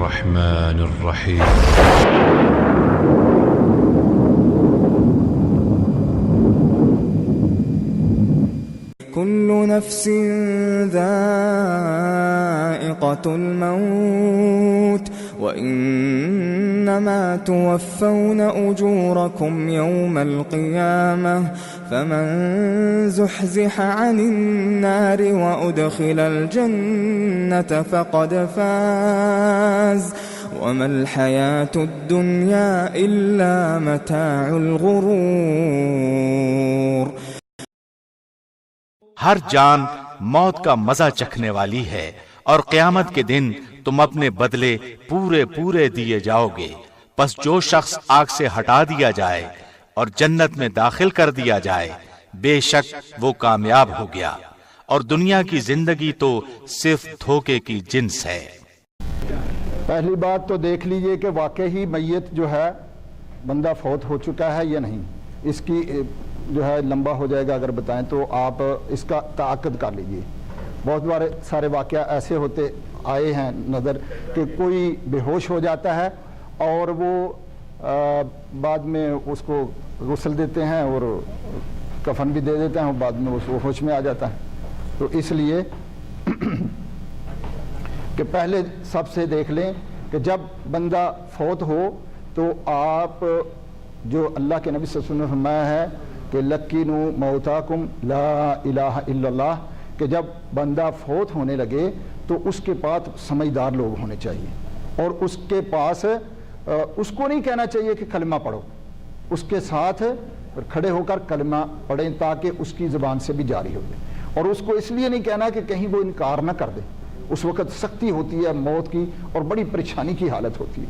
الرحمن الرحيم كل نفس ذائقة الموت وإنما توفون أجوركم يوم القيامة فمن زحزح عن النار وأدخل الجنة فقد فاز وما الحياة الدنيا إلا متاع الغرور۔ ہر جان موت کا مزہ چکھنے والی ہے اور قیامت کے دن تم اپنے بدلے پورے پورے دیے جاؤ گے۔ پس جو شخص آگ سے ہٹا دیا جائے اور جنت میں داخل کر دیا جائے بے شک وہ کامیاب ہو گیا، اور دنیا کی زندگی تو صرف دھوکے کی جنس ہے۔ پہلی بات تو دیکھ لیجئے کہ واقعی میت جو ہے بندہ فوت ہو چکا ہے یا نہیں۔ اس کی جو ہے لمبا ہو جائے گا اگر بتائیں تو آپ اس کا تعاقد کر لیجئے۔ بہت بار سارے واقعہ ایسے ہوتے آئے ہیں نظر کہ کوئی بے ہوش ہو جاتا ہے اور وہ بعد میں اس کو غسل دیتے ہیں اور کفن بھی دے دیتے ہیں اور بعد میں وہ ہوش میں آ جاتا ہے۔ تو اس لیے کہ پہلے سب سے دیکھ لیں کہ جب بندہ فوت ہو تو آپ جو اللہ کے نبی صلی اللہ علیہ وسلم نے فرمایا ہے کہ لَقِّنُوا مَوْتَاكُمْ لَا إِلَٰهَ إِلَّا اللَّهِ، کہ جب بندہ فوت ہونے لگے تو اس کے پاس سمجھدار لوگ ہونے چاہیے اور اس کے پاس اس کو نہیں کہنا چاہیے کہ کلمہ پڑھو، اس کے ساتھ کھڑے ہو کر کلمہ پڑھیں تاکہ اس کی زبان سے بھی جاری ہو جائے، اور اس کو اس لیے نہیں کہنا کہ کہیں وہ انکار نہ کر دے۔ اس وقت سختی ہوتی ہے موت کی اور بڑی پریشانی کی حالت ہوتی ہے،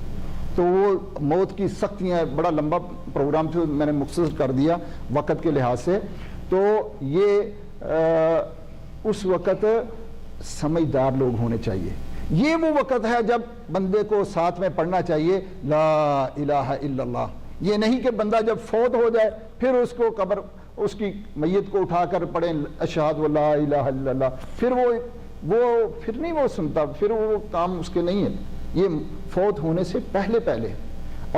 تو وہ موت کی سختیاں، بڑا لمبا پروگرام تھا، میں نے مختصر کر دیا وقت کے لحاظ سے۔ تو یہ اس وقت سمجھدار لوگ ہونے چاہیے۔ یہ وہ وقت ہے جب بندے کو ساتھ میں پڑھنا چاہیے لا الہ الا اللہ۔ یہ نہیں کہ بندہ جب فوت ہو جائے پھر اس کو قبر، اس کی میت کو اٹھا کر پڑھیں اشہد لا الہ الا اللہ، پھر وہ نہیں وہ سنتا، پھر وہ کام اس کے نہیں ہے۔ یہ فوت ہونے سے پہلے پہلے،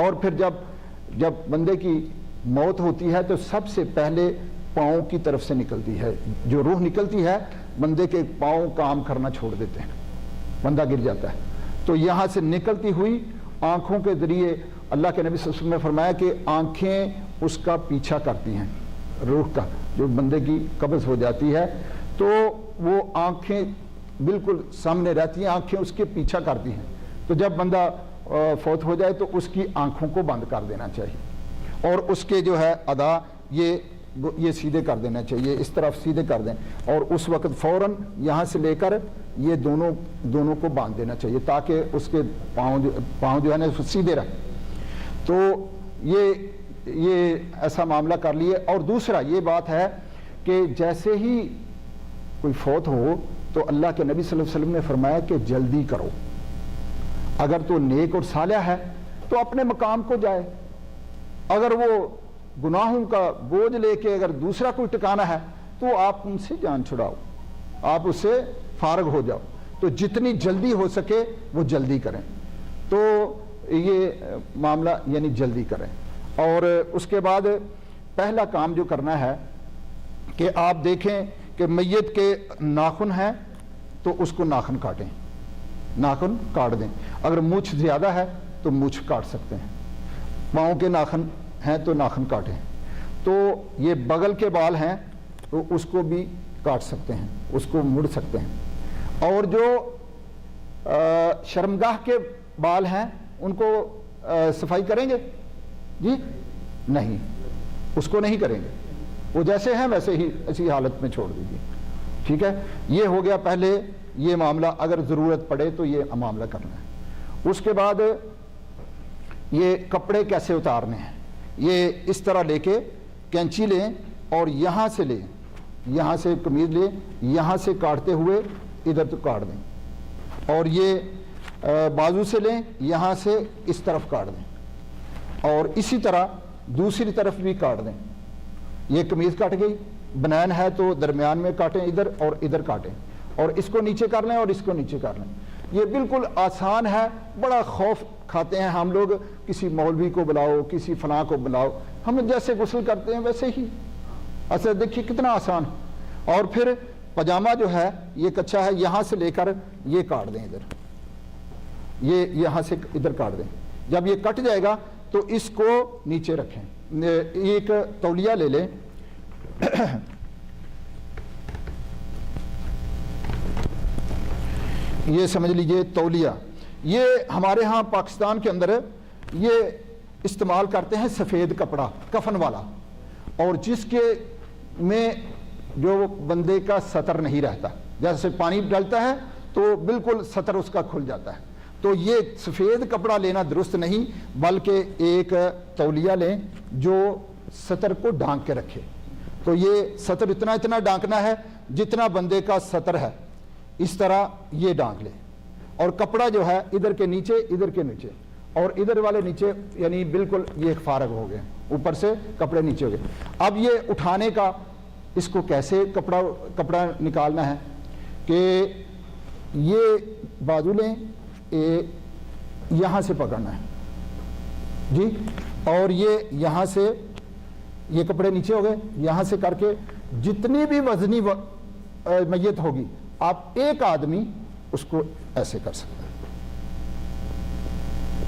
اور پھر جب بندے کی موت ہوتی ہے تو سب سے پہلے پاؤں کی طرف سے نکلتی ہے، جو روح نکلتی ہے بندے کے پاؤں کام کرنا چھوڑ دیتے ہیں، بندہ گر جاتا ہے۔ تو یہاں سے نکلتی ہوئی آنکھوں کے ذریعے اللہ کے نبی صلی اللہ علیہ وسلم نے فرمایا کہ آنکھیں اس کا پیچھا کرتی ہیں، روح کا جو بندے کی قبض ہو جاتی ہے تو وہ آنکھیں بالکل سامنے رہتی ہیں، آنکھیں اس کے پیچھا کرتی ہیں۔ تو جب بندہ فوت ہو جائے تو اس کی آنکھوں کو بند کر دینا چاہیے اور اس کے جو ہے ادا یہ سیدھے کر دینا چاہیے، اس طرف سیدھے کر دیں، اور اس وقت فوراً یہاں سے لے کر یہ دونوں کو باندھ دینا چاہیے تاکہ اس کے پاؤں جو ہے نا سیدھے رہیں۔ تو یہ ایسا معاملہ کر لیے۔ اور دوسرا یہ بات ہے کہ جیسے ہی کوئی فوت ہو تو اللہ کے نبی صلی اللہ علیہ وسلم نے فرمایا کہ جلدی کرو، اگر تو نیک اور صالح ہے تو اپنے مقام کو جائے، اگر وہ گناہوں کا بوجھ لے کے اگر دوسرا کوئی ٹھکانہ ہے تو آپ ان سے جان چھڑاؤ، آپ اس سے فارغ ہو جاؤ۔ تو جتنی جلدی ہو سکے وہ جلدی کریں، تو یہ معاملہ یعنی جلدی کریں۔ اور اس کے بعد پہلا کام جو کرنا ہے کہ آپ دیکھیں کہ میت کے ناخن ہیں تو اس کو ناخن کاٹیں، ناخن کاٹ دیں۔ اگر مونچھ زیادہ ہے تو مونچھ کاٹ سکتے ہیں، پاؤں کے ناخن ہیں تو ناخن کاٹیں۔ تو یہ بغل کے بال ہیں تو اس کو بھی کاٹ سکتے ہیں، اس کو مڑ سکتے ہیں۔ اور جو شرمگاہ کے بال ہیں ان کو صفائی کریں گے؟ جی نہیں، اس کو نہیں کریں گے، وہ جیسے ہیں ویسے ہی اسی حالت میں چھوڑ دیجیے، ٹھیک ہے۔ یہ ہو گیا پہلے یہ معاملہ، اگر ضرورت پڑے تو یہ معاملہ کرنا ہے۔ اس کے بعد یہ کپڑے کیسے اتارنے ہیں، یہ اس طرح لے کے کینچی لیں اور یہاں سے لیں، یہاں سے قمیض لیں، یہاں سے کاٹتے ہوئے ادھر تو کاٹ دیں، اور یہ بازو سے لیں، یہاں سے اس طرف کاٹ دیں، اور اسی طرح دوسری طرف بھی کاٹ دیں۔ یہ قمیض کٹ گئی، بنین ہے تو درمیان میں کاٹیں ادھر اور ادھر کاٹیں، اور اس کو نیچے کر لیں اور اس کو نیچے کر لیں۔ یہ بالکل آسان ہے. بڑا خوف کھاتے ہیں ہم لوگ, کسی مولوی کو بلاؤ, کسی فلاں کو بلاؤ, ہم جیسے غسل کرتے ہیں ویسے ہی. اچھا دیکھیے کتنا آسان. اور پھر پاجامہ جو ہے یہ کچا ہے, یہاں سے لے کر یہ کاٹ دیں ادھر, یہ یہاں سے ادھر کاٹ دیں. جب یہ کٹ جائے گا تو اس کو نیچے رکھیں. ایک تولیہ لے لیں, یہ سمجھ لیجئے تولیہ. یہ ہمارے ہاں پاکستان کے اندر یہ استعمال کرتے ہیں سفید کپڑا کفن والا, اور جس کے میں جو بندے کا سطر نہیں رہتا, جیسے پانی ڈالتا ہے تو بالکل سطر اس کا کھل جاتا ہے. تو یہ سفید کپڑا لینا درست نہیں, بلکہ ایک تولیہ لیں جو سطر کو ڈھانک کے رکھے. تو یہ سطر اتنا ڈھانکنا ہے جتنا بندے کا سطر ہے, اس طرح یہ ڈھانک لیں. اور کپڑا جو ہے ادھر کے نیچے, ادھر کے نیچے اور ادھر والے نیچے, یعنی بالکل یہ فارغ ہو گئے, اوپر سے کپڑے نیچے ہو گئے. اب یہ اٹھانے کا, اس کو کیسے کپڑا نکالنا ہے کہ یہ بازو لیں, یہاں سے پکڑنا ہے جی, اور یہ یہاں سے, یہ کپڑے نیچے ہو گئے, یہاں سے کر کے جتنی بھی وزنی میت ہوگی آپ ایک آدمی اس کو ایسے کر سکتے ہیں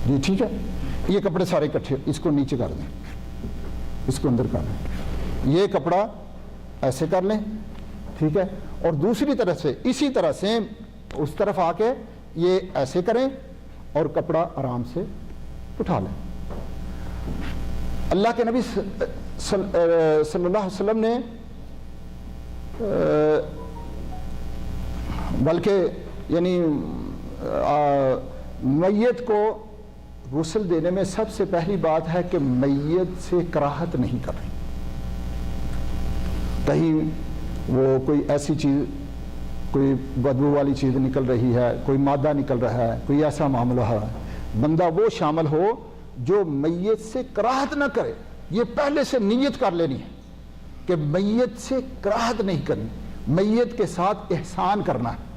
جی. ٹھیک ہے, یہ کپڑے سارے اکٹھے, اس کو نیچے کر دیں, اس کو اندر کر دیں, یہ کپڑا ایسے کر لیں. ٹھیک ہے, اور دوسری طرف سے اسی طرح سے اس طرف آ کے یہ ایسے کریں اور کپڑا آرام سے اٹھا لیں. اللہ کے نبی صلی اللہ علیہ وسلم نے بلکہ یعنی میت کو غسل دینے میں سب سے پہلی بات ہے کہ میت سے کراہت نہیں کریں. کہیں وہ کوئی ایسی چیز, کوئی بدبو والی چیز نکل رہی ہے, کوئی مادہ نکل رہا ہے, کوئی ایسا معاملہ ہے, بندہ وہ شامل ہو جو میت سے کراہت نہ کرے. یہ پہلے سے نیت کر لینی ہے کہ میت سے کراہت نہیں کرنی, میت کے ساتھ احسان کرنا ہے.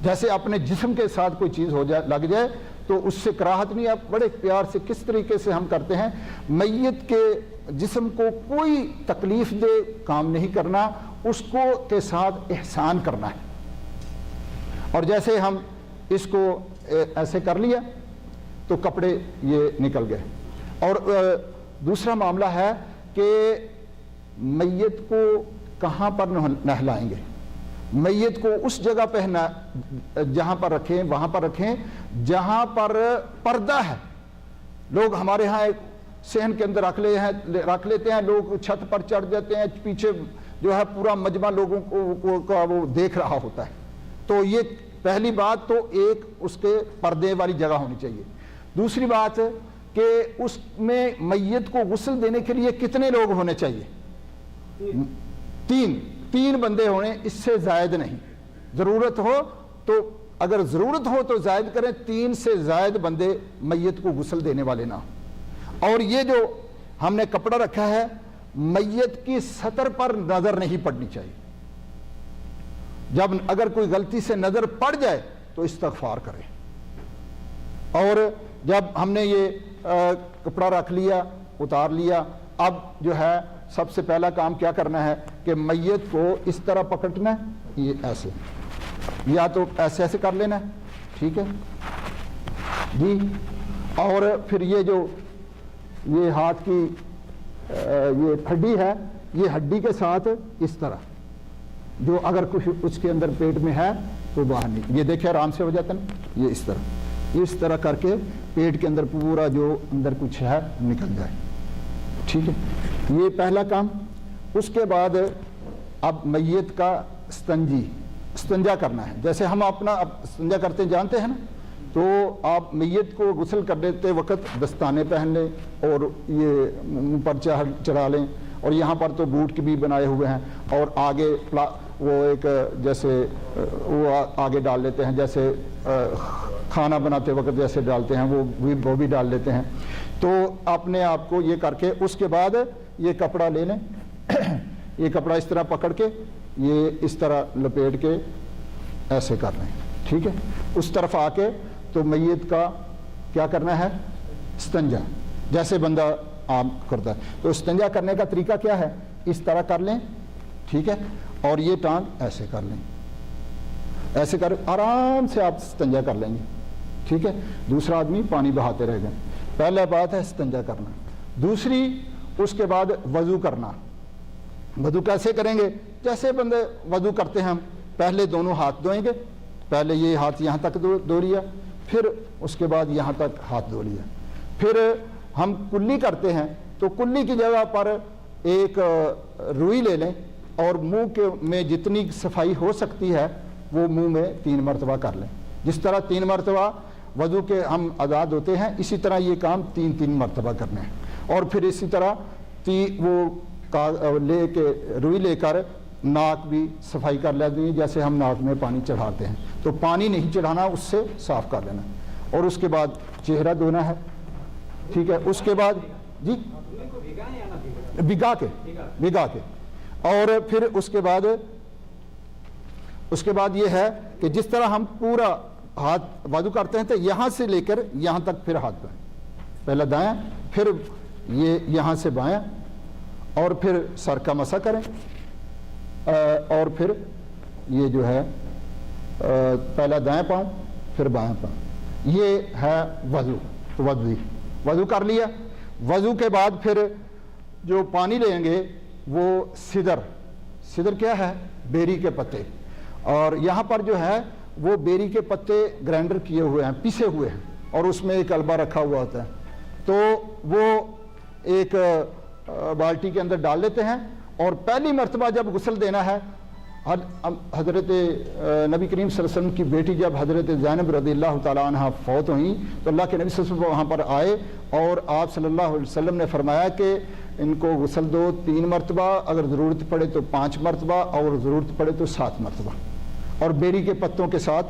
جیسے اپنے جسم کے ساتھ کوئی چیز ہو جائے, لگ جائے تو اس سے کراہت نہیں. آپ بڑے پیار سے کس طریقے سے ہم کرتے ہیں, میت کے جسم کو کوئی تکلیف دہ کام نہیں کرنا, اس کو کے ساتھ احسان کرنا ہے. اور جیسے ہم اس کو ایسے کر لیا تو کپڑے یہ نکل گئے. اور دوسرا معاملہ ہے کہ میت کو کہاں پر نہلائیں گے. میت کو اس جگہ پہ جہاں پر رکھیں, وہاں پر رکھیں جہاں پر پردہ ہے. لوگ ہمارے ہاں ایک صحن کے اندر رکھ لیتے ہیں, لوگ چھت پر چڑھ جاتے ہیں, پیچھے جو ہے پورا مجمع لوگوں کو وہ دیکھ رہا ہوتا ہے. تو یہ پہلی بات تو ایک اس کے پردے والی جگہ ہونی چاہیے. دوسری بات کہ اس میں میت کو غسل دینے کے لیے کتنے لوگ ہونے چاہیے؟ تین بندے ہونے, اس سے زائد نہیں. ضرورت ہو تو, اگر ضرورت ہو تو زائد کریں, 3 سے زائد بندے میت کو غسل دینے والے نہ. اور یہ جو ہم نے کپڑا رکھا ہے, میت کی سطر پر نظر نہیں پڑنی چاہیے. جب اگر کوئی غلطی سے نظر پڑ جائے تو استغفار کریں. اور جب ہم نے یہ کپڑا رکھ لیا, اتار لیا, اب جو ہے سب سے پہلا کام کیا کرنا ہے کہ میت کو اس طرح پکڑنا ہے, یہ ایسے, یا تو ایسے کر لینا ہے. ٹھیک ہے جی. اور پھر یہ ہاتھ کی یہ ہڈی ہے, یہ ہڈی کے ساتھ اس طرح, جو اگر کچھ اس کے اندر پیٹ میں ہے تو باہر نہیں. یہ دیکھیں آرام سے ہو جاتا ہے, یہ اس طرح کر کے پیٹ کے اندر پورا جو اندر کچھ ہے نکل جائے. ٹھیک ہے, یہ پہلا کام. اس کے بعد اب میت کا استنجا کرنا ہے. جیسے ہم اپنا استنجا کرتے جانتے ہیں نا, تو آپ میت کو غسل کر دیتے وقت دستانے پہن لیں اور یہ منہ پر چڑھا لیں, اور یہاں پر تو بوٹ بھی بنائے ہوئے ہیں, اور آگے وہ ایک جیسے وہ آگے ڈال لیتے ہیں, جیسے کھانا بناتے وقت جیسے ڈالتے ہیں وہ بھی ڈال لیتے ہیں. تو اپنے آپ کو یہ کر کے اس کے بعد یہ کپڑا لے لیں, یہ کپڑا اس طرح پکڑ کے یہ اس طرح لپیٹ کے ایسے کر لیں. ٹھیک ہے, اس طرف آ کے تو میت کا کیا کرنا ہے؟ استنجا، جیسے بندہ عام کرتا ہے۔ تو استنجا کرنے کا طریقہ کیا ہے؟ اس طرح کر لیں، ٹھیک ہے، اور یہ ٹانگ ایسے کر لیں، ایسے کر آرام سے آپ استنجا کر لیں گے، ٹھیک ہے۔ دوسرا آدمی پانی بہاتے رہ گئے۔ پہلا بات ہے استنجا کرنا۔ دوسری، اس کے بعد وضو کرنا۔ وضو کیسے کریں گے؟ جیسے بندے وضو کرتے ہیں، ہم پہلے دونوں ہاتھ دھوئیں گے، پہلے یہ ہاتھ یہاں تک دھو لیا، پھر اس کے بعد یہاں تک ہاتھ دھو لیا۔ پھر ہم کلی کرتے ہیں تو کلی کی جگہ پر ایک روئی لے لیں اور منہ کے میں جتنی صفائی ہو سکتی ہے وہ منہ میں 3 مرتبہ کر لیں۔ جس طرح 3 مرتبہ وضو کے ہم آزاد ہوتے ہیں، اسی طرح یہ کام 3 مرتبہ کرنے ہیں۔ اور پھر اسی طرح وہ لے کے روئی لے کر ناک بھی صفائی کر لیتے ہیں، جیسے ہم ناک میں پانی چڑھاتے ہیں، تو پانی نہیں چڑھانا، اس سے صاف کر لینا۔ اور اس کے بعد چہرہ دھونا ہے، ٹھیک ہے۔ اس کے بعد جی بھگا کے اور پھر اس کے بعد یہ ہے کہ جس طرح ہم پورا ہاتھ وضو کرتے ہیں تو یہاں سے لے کر یہاں تک پھر ہاتھ دھوئیں، پہلا دایاں، پھر یہ یہاں سے بایاں، اور پھر سر کا مسح کریں، اور پھر یہ جو ہے پہلا دایاں پاؤں پھر بایاں پاؤں، یہ ہے وضو۔ تو وضو کر لیا۔ وضو کے بعد پھر جو پانی لیں گے وہ سدر کیا ہے؟ بیری کے پتے، اور یہاں پر جو ہے وہ بیری کے پتے گرائنڈر کیے ہوئے ہیں، پیسے ہوئے ہیں، اور اس میں ایک البا رکھا ہوا ہوتا ہے، تو وہ ایک بالٹی کے اندر ڈال لیتے ہیں۔ اور پہلی مرتبہ جب غسل دینا ہے، حضرت نبی کریم صلی اللہ علیہ وسلم کی بیٹی جب حضرت زینب رضی اللہ تعالیٰ عنہ فوت ہوئیں تو اللہ کے نبی صلی اللہ علیہ وسلم وہاں پر آئے، اور آپ صلی اللہ علیہ وسلم نے فرمایا کہ ان کو غسل دو 3 مرتبہ، اگر ضرورت پڑے تو 5 مرتبہ، اور ضرورت پڑے تو 7 مرتبہ، اور بیری کے پتوں کے ساتھ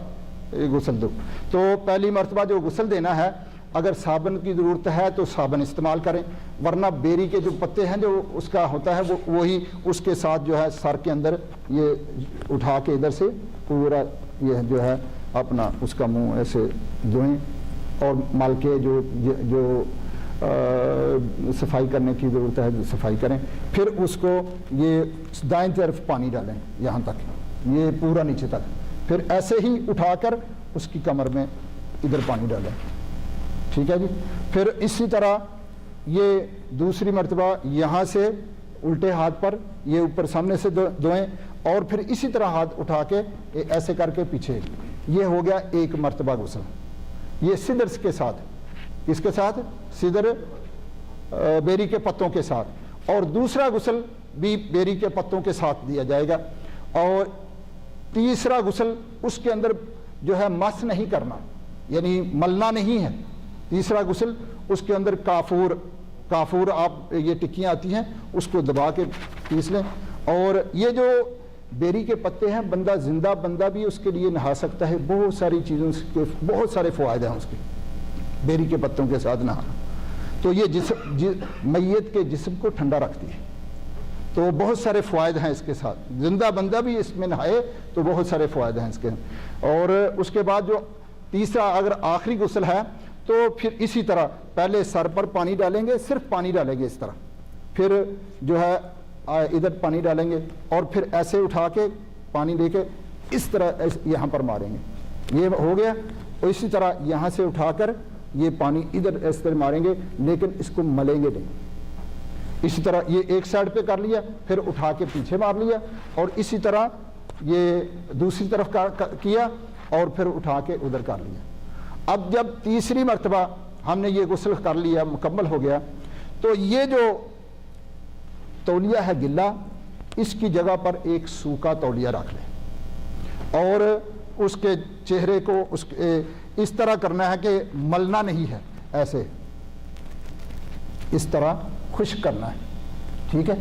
غسل دو۔ تو پہلی مرتبہ جو غسل دینا ہے، اگر صابن کی ضرورت ہے تو صابن استعمال کریں، ورنہ بیری کے جو پتے ہیں جو اس کا ہوتا ہے وہی اس کے ساتھ جو ہے سر کے اندر یہ اٹھا کے ادھر سے پورا یہ جو ہے اپنا اس کا منہ ایسے دھوئیں، اور مل کے جو صفائی کرنے کی ضرورت ہے صفائی کریں۔ پھر اس کو یہ دائیں طرف پانی ڈالیں یہاں تک، یہ پورا نیچے تک، پھر ایسے ہی اٹھا کر اس کی کمر میں ادھر پانی ڈالیں، ٹھیک ہے جی۔ پھر اسی طرح یہ دوسری مرتبہ یہاں سے الٹے ہاتھ پر یہ اوپر سامنے سے دھوئیں، اور پھر اسی طرح ہاتھ اٹھا کے ایسے کر کے پیچھے، یہ ہو گیا 1 مرتبہ غسل۔ یہ سدر کے ساتھ، اس کے ساتھ سدر بیری کے پتوں کے ساتھ، اور دوسرا غسل بھی بیری کے پتوں کے ساتھ دیا جائے گا۔ اور تیسرا غسل اس کے اندر جو ہے مس نہیں کرنا، یعنی ملنا نہیں ہے۔ تیسرا غسل اس کے اندر کافور آپ یہ ٹکیاں آتی ہیں اس کو دبا کے پیس لیں۔ اور یہ جو بیری کے پتے ہیں، بندہ زندہ بندہ بھی اس کے لیے نہا سکتا ہے، بہت ساری چیزوں کے بہت سارے فوائد ہیں اس کے، بیری کے پتوں کے ساتھ نہانا۔ تو یہ میت کے جسم کو ٹھنڈا رکھتی ہے، تو بہت سارے فوائد ہیں اس کے ساتھ، زندہ بندہ بھی اس میں نہائے تو بہت سارے فوائد ہیں اس کے۔ اور اس کے بعد جو تیسرا اگر آخری غسل ہے تو پھر اسی طرح پہلے سر پر پانی ڈالیں گے، صرف پانی ڈالیں گے اس طرح، پھر جو ہے ادھر پانی ڈالیں گے، اور پھر ایسے اٹھا کے پانی لے کے اس طرح یہاں پر ماریں گے، یہ ہو گیا۔ اور اسی طرح یہاں سے اٹھا کر یہ پانی ادھر اس طرح ماریں گے، لیکن اس کو ملیں گے نہیں۔ اسی طرح یہ ایک سائڈ پہ کر لیا، پھر اٹھا کے پیچھے مار لیا، اور اسی طرح یہ دوسری طرف کیا، اور پھر اٹھا کے ادھر کر لیا۔ اب جب تیسری مرتبہ ہم نے یہ غسل کر لیا، مکمل ہو گیا، تو یہ جو تولیہ ہے گلا، اس کی جگہ پر ایک سوکھا تولیہ رکھ لیں، اور اس کے چہرے کو اس طرح کرنا ہے کہ ملنا نہیں ہے، ایسے اس طرح خشک کرنا ہے، ٹھیک ہے۔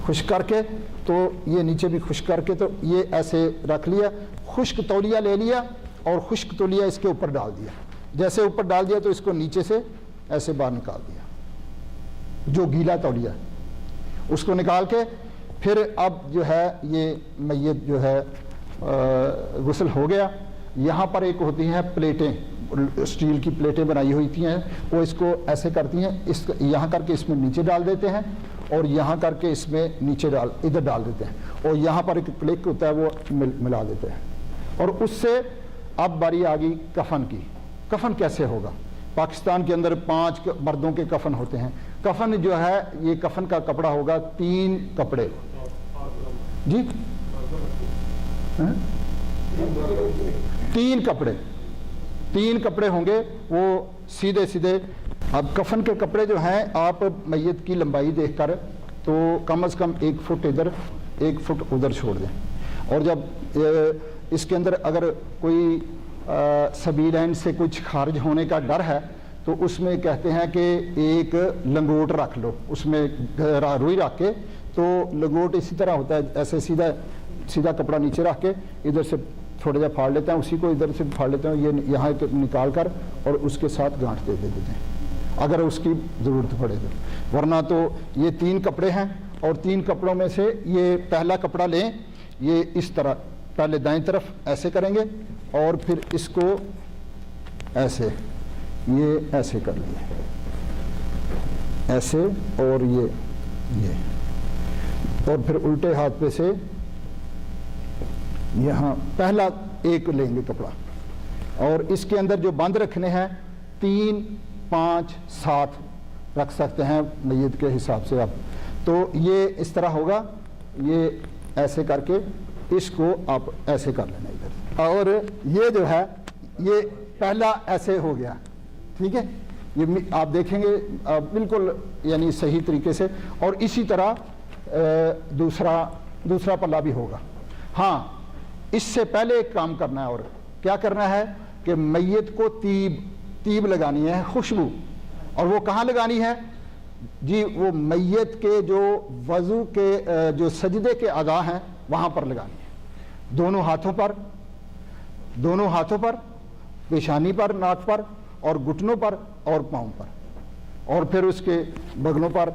خشک کر کے تو یہ نیچے بھی خشک کر کے تو یہ ایسے رکھ لیا، خشک تولیہ لے لیا، اور خشک تولیہ اس کے اوپر ڈال دیا، جیسے اوپر ڈال دیا تو اس کو نیچے سے ایسے باہر نکال دیا، جو گیلا تولیہ اس کو نکال کے پھر اب جو ہے یہ میت جو ہے غسل ہو گیا۔ یہاں پر ایک ہوتی ہیں پلیٹیں، اسٹیل کی پلیٹیں بنائی ہوئی تھی ہیں، وہ اس کو ایسے کرتی ہیں، اس یہاں کر کے اس میں نیچے ڈال دیتے ہیں اور یہاں کر کے اس میں نیچے ادھر ڈال دیتے ہیں، اور یہاں پر ایک کلک ہوتا ہے وہ ملا دیتے ہیں. اور اس سے اب باری آ گئی کفن کی. کفن کیسے ہوگا؟ پاکستان کے اندر 5 مردوں کے کفن ہوتے ہیں. کفن جو ہے یہ کفن کا کپڑا ہوگا 3 کپڑے. جی 3 کپڑے ہوں گے وہ سیدھے سیدھے. اب کفن کے کپڑے جو ہیں آپ میت کی لمبائی دیکھ کر تو کم از کم 1 فٹ ادھر 1 فٹ ادھر چھوڑ دیں. اور جب اس کے اندر اگر کوئی سبیلین سے کچھ خارج ہونے کا ڈر ہے تو اس میں کہتے ہیں کہ ایک لنگوٹ رکھ لو، اس میں روئی رکھ کے. تو لنگوٹ اسی طرح ہوتا ہے، ایسے سیدھا کپڑا نیچے رکھ کے ادھر سے تھوڑا جا پھاڑ لیتے ہیں، اسی کو ادھر سے پھاڑ لیتے ہیں، یہ یہاں نکال کر اور اس کے ساتھ گانٹھ دے دیتے ہیں اگر اس کی ضرورت پڑے تو. ورنہ تو یہ 3 کپڑے ہیں اور 3 کپڑوں میں سے یہ پہلا کپڑا لیں، یہ اس طرح پہلے دائیں طرف ایسے کریں گے اور پھر اس کو ایسے یہ ایسے کر لیں گے، ایسے اور یہ اور پھر الٹے ہاتھ پہ سے یہاں پہلا ایک لیں گے کپڑا اور اس کے اندر جو بند رکھنے ہیں 3 5 7 رکھ سکتے ہیں میت کے حساب سے آپ. تو یہ اس طرح ہوگا، یہ ایسے کر کے اس کو آپ ایسے کر لینا ادھر. اور یہ جو ہے یہ پہلا ایسے ہو گیا، ٹھیک ہے. یہ آپ دیکھیں گے بالکل یعنی صحیح طریقے سے. اور اسی طرح دوسرا پلہ بھی ہوگا. ہاں اس سے پہلے ایک کام کرنا ہے. اور کیا کرنا ہے کہ میت کو طیب لگانی ہے، خوشبو. اور وہ کہاں لگانی ہے؟ جی وہ میت کے جو وضو کے جو سجدے کے اعضاء ہیں وہاں پر لگانی ہے، دونوں ہاتھوں پر، پیشانی پر، ناک پر اور گھٹنوں پر اور پاؤں پر، اور پھر اس کے بغلوں پر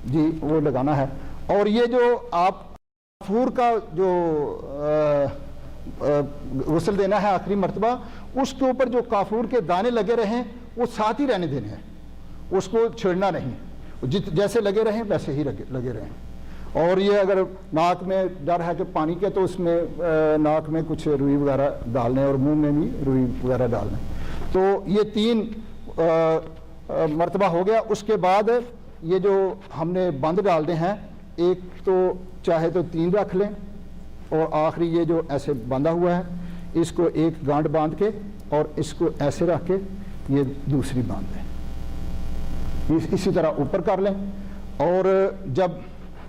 جی وہ لگانا ہے. اور یہ جو آپ کافور کا جو غسل دینا ہے آخری مرتبہ، اس کے اوپر جو کافور کے دانے لگے رہیں وہ ساتھ ہی رہنے دینے ہیں، اس کو چھیڑنا نہیں. جیسے لگے رہیں ویسے ہی لگے رہیں. اور یہ اگر ناک میں ڈر ہے کہ پانی کے تو اس میں ناک میں کچھ روئی وغیرہ ڈالنے اور منہ میں بھی روئی وغیرہ ڈالنے. تو یہ 3 مرتبہ ہو گیا. اس کے بعد یہ جو ہم نے بند ڈالنے ہیں، ایک تو چاہے تو 3 رکھ لیں اور آخری یہ جو ایسے باندھا ہوا ہے اس کو ایک گانٹھ باندھ کے اور اس کو ایسے رکھ کے یہ دوسری باندھ دیں، اسی طرح اوپر کر لیں. اور جب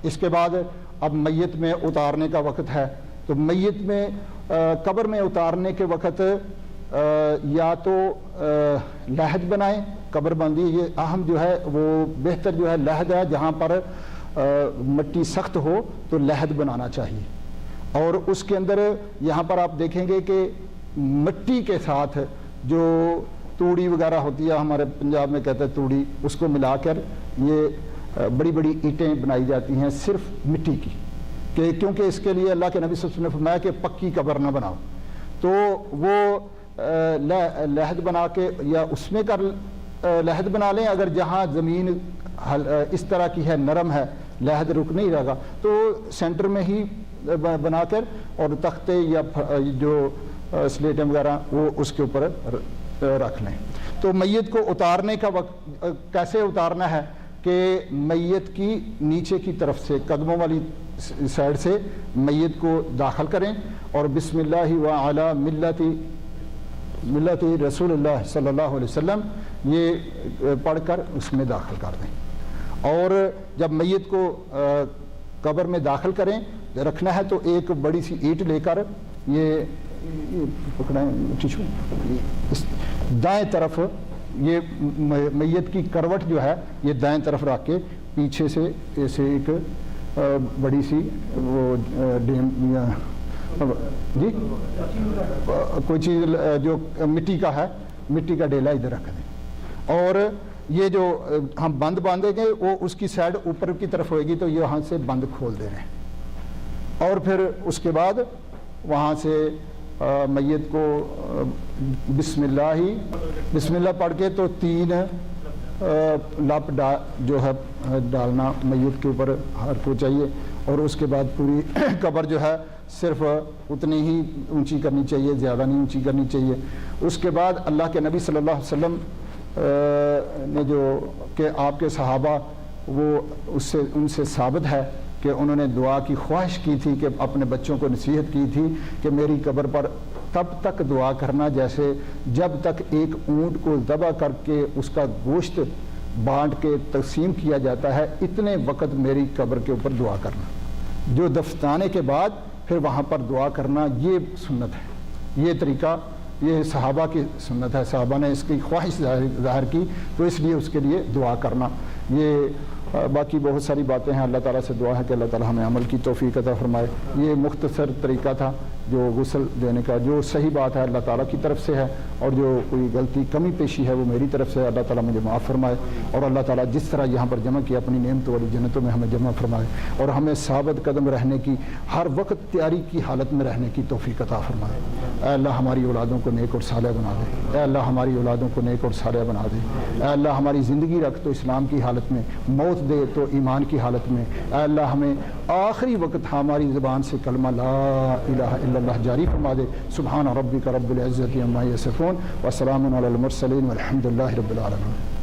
اس کے بعد اب میت میں اتارنے کا وقت ہے تو میت میں قبر میں اتارنے کے وقت یا تو لحد بنائیں. قبر بندی یہ اہم جو ہے وہ بہتر جو ہے لحد ہے، جہاں پر مٹی سخت ہو تو لحد بنانا چاہیے. اور اس کے اندر یہاں پر آپ دیکھیں گے کہ مٹی کے ساتھ جو توڑی وغیرہ ہوتی ہے، ہمارے پنجاب میں کہتے ہیں توڑی، اس کو ملا کر یہ بڑی بڑی اینٹیں بنائی جاتی ہیں صرف مٹی کی، کہ کیونکہ اس کے لیے اللہ کے نبی صلی اللہ علیہ وسلم نے فرمایا کہ پکی قبر نہ بناؤ. تو وہ لحد بنا کے یا اس میں کر لحد بنا لیں. اگر جہاں زمین اس طرح کی ہے، نرم ہے، لحد رک نہیں رہا تو سینٹر میں ہی بنا کر اور تختے یا جو سلیٹیں وغیرہ وہ اس کے اوپر رکھ لیں. تو میت کو اتارنے کا وقت کیسے اتارنا ہے کہ میت کی نیچے کی طرف سے قدموں والی سائڈ سے میت کو داخل کریں اور بسم اللہ وعلی ملت رسول اللہ صلی اللہ علیہ وسلم یہ پڑھ کر اس میں داخل کر دیں. اور جب میت کو قبر میں داخل کریں رکھنا ہے تو ایک بڑی سی اینٹ لے کر یہ پکڑیں ٹیشو دائیں طرف، یہ میت کی کروٹ جو ہے یہ دائیں طرف رکھ کے پیچھے سے ایسے ایک بڑی سی وہ ڈیم جی کوئی چیز جو مٹی کا ہے، مٹی کا ڈیلا ادھر رکھ دیں. اور یہ جو ہم بند باندھیں گے وہ اس کی سائڈ اوپر کی طرف ہوئے گی تو یہ وہاں سے بند کھول دے رہے ہیں. اور پھر اس کے بعد وہاں سے میت کو بسم اللہ پڑھ کے تو 3 لپ جو ہے ڈالنا میت کے اوپر ہر کو چاہیے، اور اس کے بعد پوری قبر جو ہے صرف اتنی ہی اونچی کرنی چاہیے، زیادہ نہیں اونچی کرنی چاہیے۔ اس کے بعد اللہ کے نبی صلی اللہ علیہ وسلم نے جو کہ آپ کے صحابہ وہ ان سے ثابت ہے کہ انہوں نے دعا کی خواہش کی تھی، کہ اپنے بچوں کو نصیحت کی تھی کہ میری قبر پر تب تک دعا کرنا جیسے جب تک ایک اونٹ کو ذبح کر کے اس کا گوشت بانٹ کے تقسیم کیا جاتا ہے، اتنے وقت میری قبر کے اوپر دعا کرنا، جو دفنانے کے بعد پھر وہاں پر دعا کرنا، یہ سنت ہے، یہ طریقہ یہ صحابہ کی سنت ہے، صحابہ نے اس کی خواہش ظاہر کی تو اس لیے اس کے لیے دعا کرنا۔ یہ باقی بہت ساری باتیں ہیں، اللہ تعالیٰ سے دعا ہے کہ اللہ تعالیٰ ہمیں عمل کی توفیق عطا فرمائے۔ یہ مختصر طریقہ تھا جو غسل دینے کا، جو صحیح بات ہے اللہ تعالیٰ کی طرف سے ہے، اور جو کوئی غلطی کمی پیشی ہے وہ میری طرف سے ہے، اللہ تعالیٰ مجھے معاف فرمائے، اور اللہ تعالیٰ جس طرح یہاں پر جمع کیا اپنی نعمتوں والی جنتوں میں ہمیں جمع فرمائے، اور ہمیں ثابت قدم رہنے کی، ہر وقت تیاری کی حالت میں رہنے کی توفیق عطا فرمائے۔ اے اللہ ہماری اولادوں کو نیک اور صالح بنا دے، اے اللہ ہماری اولادوں کو نیک اور صالح بنا دے، اے اللہ ہماری زندگی رکھ تو اسلام کی حالت میں، موت دے تو ایمان کی حالت میں، اے اللہ ہمیں آخری وقت ہماری زبان سے کلمہ لا الہ الا اللہ جاری فرما دے۔ سبحان ربک رب العزت عما یصفون وسلام علی المرسلین والحمد للہ رب العالمین۔